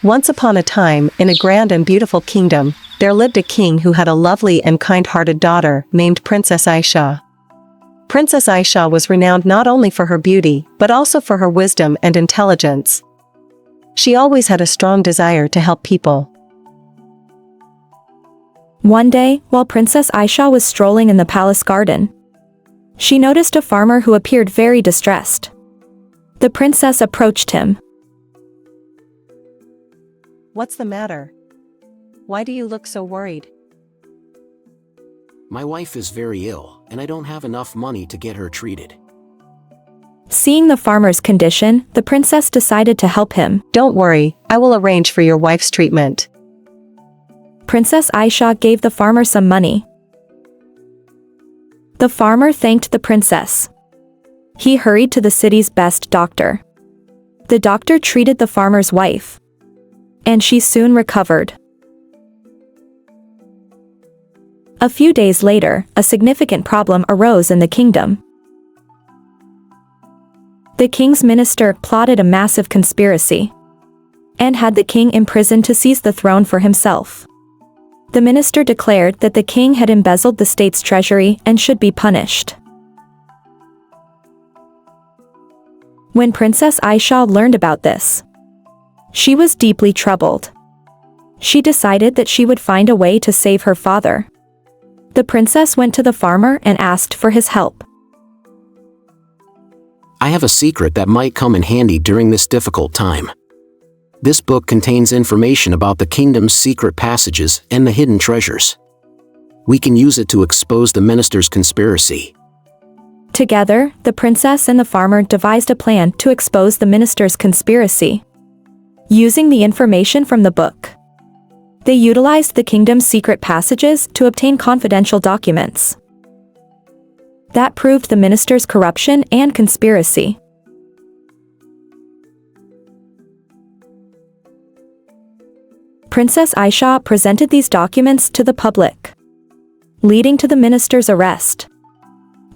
Once upon a time, in a grand and beautiful kingdom, there lived a king who had a lovely and kind-hearted daughter named Princess Aisha. Princess Aisha was renowned not only for her beauty, but also for her wisdom and intelligence. She always had a strong desire to help people. One day, while Princess Aisha was strolling in the palace garden, she noticed a farmer who appeared very distressed. The princess approached him. "What's the matter? Why do you look so worried?" My wife is very ill, and I don't have enough money to get her treated. Seeing the farmer's condition, the princess decided to help him. "Don't worry, I will arrange for your wife's treatment." Princess Aisha gave the farmer some money. The farmer thanked the princess. He hurried to the city's best doctor. The doctor treated the farmer's wife, and she soon recovered. A few days later, a significant problem arose in the kingdom. The king's minister plotted a massive conspiracy and had the king imprisoned to seize the throne for himself. The minister declared that the king had embezzled the state's treasury and should be punished. When Princess Aisha learned about this, she was deeply troubled. She decided that she would find a way to save her father. The princess went to the farmer and asked for his help. I have a secret that might come in handy during this difficult time. This book contains information about the kingdom's secret passages and the hidden treasures. We can use it to expose the minister's conspiracy. Together, the princess and the farmer devised a plan to expose the minister's conspiracy. Using the information from the book, they utilized the kingdom's secret passages to obtain confidential documents that proved the minister's corruption and conspiracy. Princess Aisha presented these documents to the public, leading to the minister's arrest.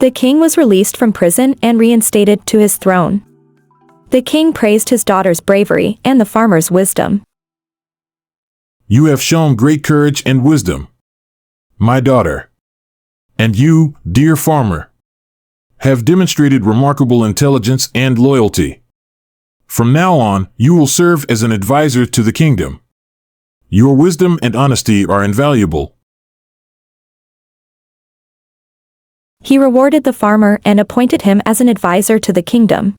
The king was released from prison and reinstated to his throne. The king praised his daughter's bravery and the farmer's wisdom. "You have shown great courage and wisdom, my daughter. And you, dear farmer, have demonstrated remarkable intelligence and loyalty. From now on, you will serve as an advisor to the kingdom. Your wisdom and honesty are invaluable." He rewarded the farmer and appointed him as an advisor to the kingdom.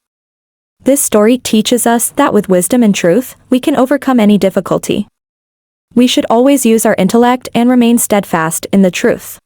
This story teaches us that with wisdom and truth, we can overcome any difficulty. We should always use our intellect and remain steadfast in the truth.